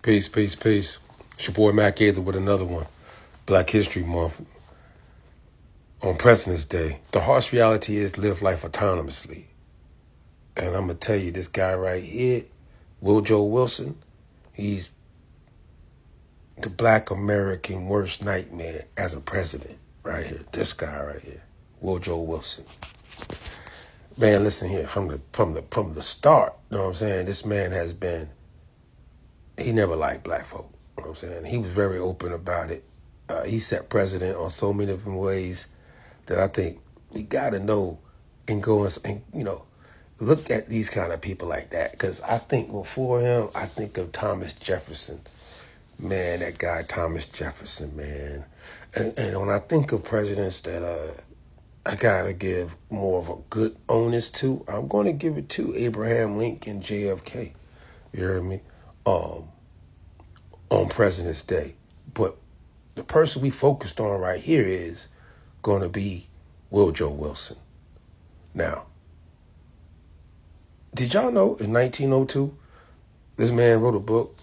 Peace, peace, peace. It's your boy Mac Gaither with another one. Black History Month on President's Day. The harsh reality is live life autonomously. And I'm going to tell you, this guy right here, Woodrow Wilson, he's the black American worst nightmare as a president right here. This guy right here, Woodrow Wilson. Man, listen here, from the start, you know what I'm saying? This man has been, he never liked black folk. You know what I'm saying? He was very open about it. He set precedent on so many different ways that I think we got to know and go and, look at these kind of people like that. Because I think before him, I think of Thomas Jefferson. Man, that guy Thomas Jefferson, man. And when I think of presidents that I got to give more of a good onus to, I'm going to give it to Abraham Lincoln, JFK. You heard me? On President's Day. But the person we focused on right here is going to be Woodrow Wilson. Now, did y'all know in 1902, this man wrote a book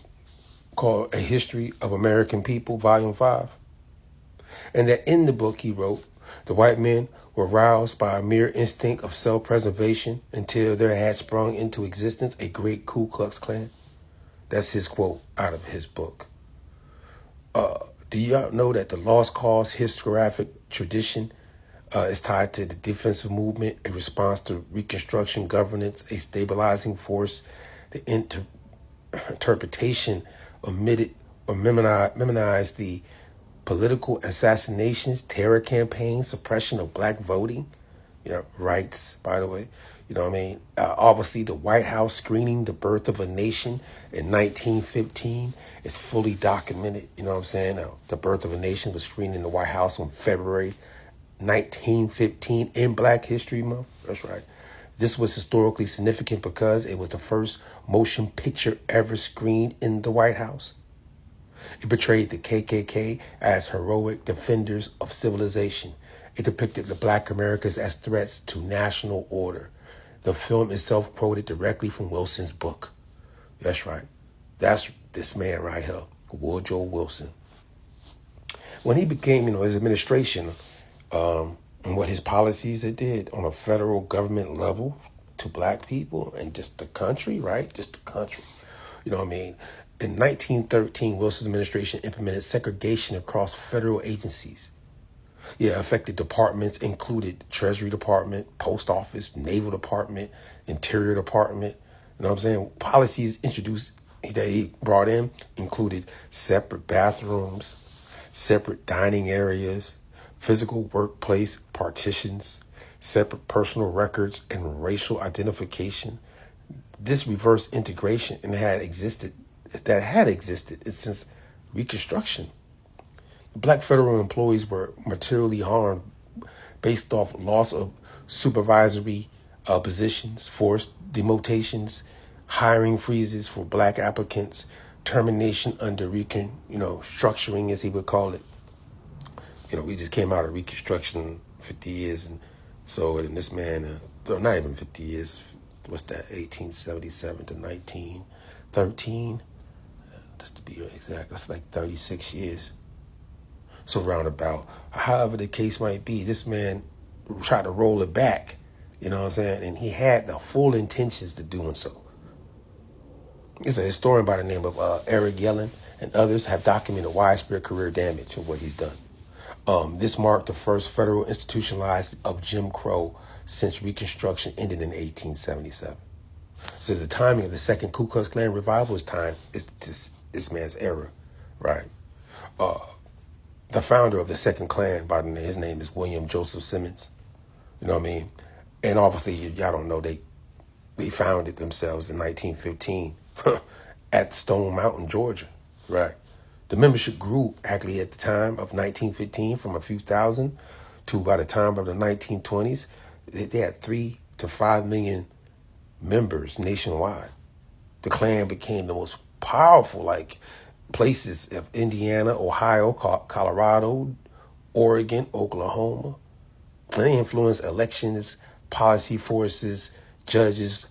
called A History of American People, Volume 5? And that in the book he wrote, the white men were roused by a mere instinct of self-preservation until there had sprung into existence a great Ku Klux Klan. That's his quote out of his book. Do y'all know that the lost cause historiographic tradition is tied to the defensive movement, a response to Reconstruction governance, a stabilizing force, the interpretation omitted or memorized the political assassinations, terror campaigns, suppression of black voting, rights, by the way. You know what I mean? Obviously, the White House screening the birth of a nation in 1915 is fully documented. You know what I'm saying? The birth of a nation was screened in the White House on February 1915 in Black History Month. That's right. This was historically significant because it was the first motion picture ever screened in the White House. It portrayed the KKK as heroic defenders of civilization. It depicted the Black Americans as threats to national order. The film itself quoted directly from Wilson's book. That's right. That's this man right here, Woodrow Wilson. When he became, his administration, and what his policies it did on a federal government level to black people and just the country, right? Just the country. You know what I mean? In 1913, Wilson's administration implemented segregation across federal agencies. Affected departments included Treasury Department, Post Office, Naval Department, Interior Department. You know what I'm saying? Policies introduced that he brought in included separate bathrooms, separate dining areas, physical workplace partitions, separate personal records, and racial identification. This reverse integration had existed since Reconstruction. Black federal employees were materially harmed based off loss of supervisory positions, forced demotations, hiring freezes for black applicants, termination under structuring, as he would call it. We just came out of Reconstruction 50 years, and so and this man, not even 50 years. What's that? 1877 to 1913. Just to be exact, that's like 36 years. So roundabout, however the case might be, this man tried to roll it back, you know what I'm saying? And he had the full intentions to doing so. It's a historian by the name of Eric Yellen and others have documented widespread career damage of what he's done. This marked the first federal institutionalizing of Jim Crow since Reconstruction ended in 1877. So the timing of the second Ku Klux Klan revival is this man's era, right? The founder of the second Klan, his name is William Joseph Simmons. You know what I mean? And obviously, y'all don't know, they founded themselves in 1915 at Stone Mountain, Georgia, right? The membership grew actually at the time of 1915 from a few thousand to by the time of the 1920s, they had 3 to 5 million members nationwide. The Klan became the most powerful, places of Indiana, Ohio, Colorado, Oregon, Oklahoma. And they influenced elections, policy forces, judges,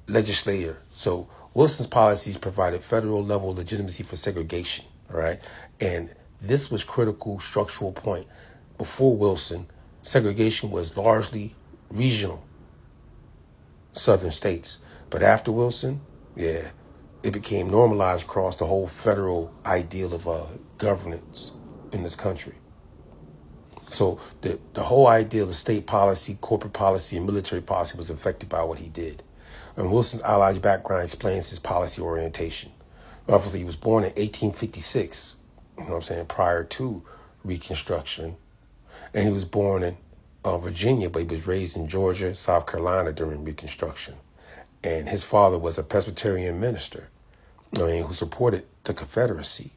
legislature. So Wilson's policies provided federal level legitimacy for segregation, all right? And this was critical structural point. Before Wilson, segregation was largely regional, southern states. But after Wilson, yeah, it became normalized across the whole federal ideal of governance in this country. So the whole idea of state policy, corporate policy, and military policy was affected by what he did. And Wilson's allied background explains his policy orientation. Obviously, he was born in 1856, you know what I'm saying, prior to Reconstruction. And he was born in Virginia, but he was raised in Georgia, South Carolina during Reconstruction. And his father was a Presbyterian minister, who supported the Confederacy.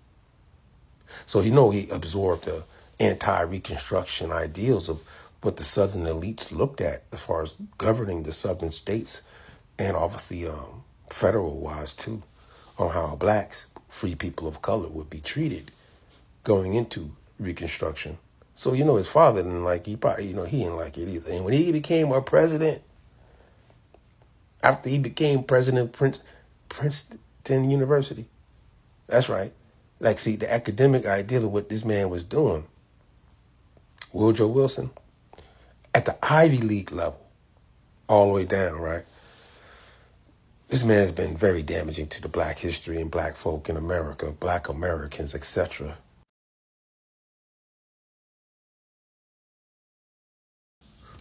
So he absorbed the anti-Reconstruction ideals of what the Southern elites looked at as far as governing the Southern states, and obviously federal-wise too, on how blacks, free people of color, would be treated going into Reconstruction. So his father didn't like it. He probably he didn't like it either. And when he became a president, after he became president of Princeton University, that's right. Like, see, the academic ideal of what this man was doing, Woodrow Wilson, at the Ivy League level, all the way down, right? This man's been very damaging to the black history and black folk in America, black Americans, etc.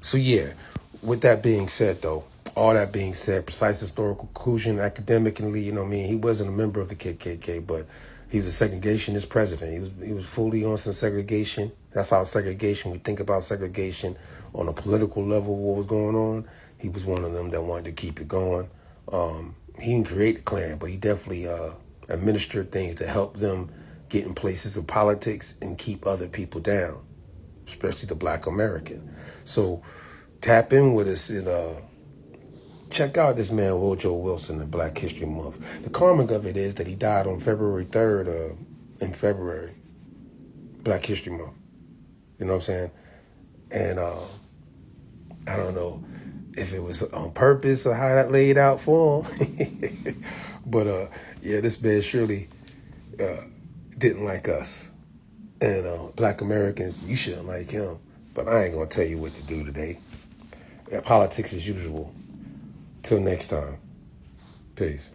So yeah, with that being said, though, all that being said, precise historical conclusion, academically, he wasn't a member of the KKK, but he was a segregationist president. He was fully on some segregation. That's how segregation, we think about segregation on a political level, what was going on. He was one of them that wanted to keep it going. He didn't create the Klan, but he definitely administered things to help them get in places of politics and keep other people down, especially the black American. So tap in with us and check out this man, Woodrow Wilson, in Black History Month. The karma of it is that he died on February 3rd in February, Black History Month. You know what I'm saying? And I don't know if it was on purpose or how that laid out for him. But yeah, this man surely didn't like us. And black Americans, you shouldn't like him. But I ain't going to tell you what to do today. Politics as usual. Till next time. Peace.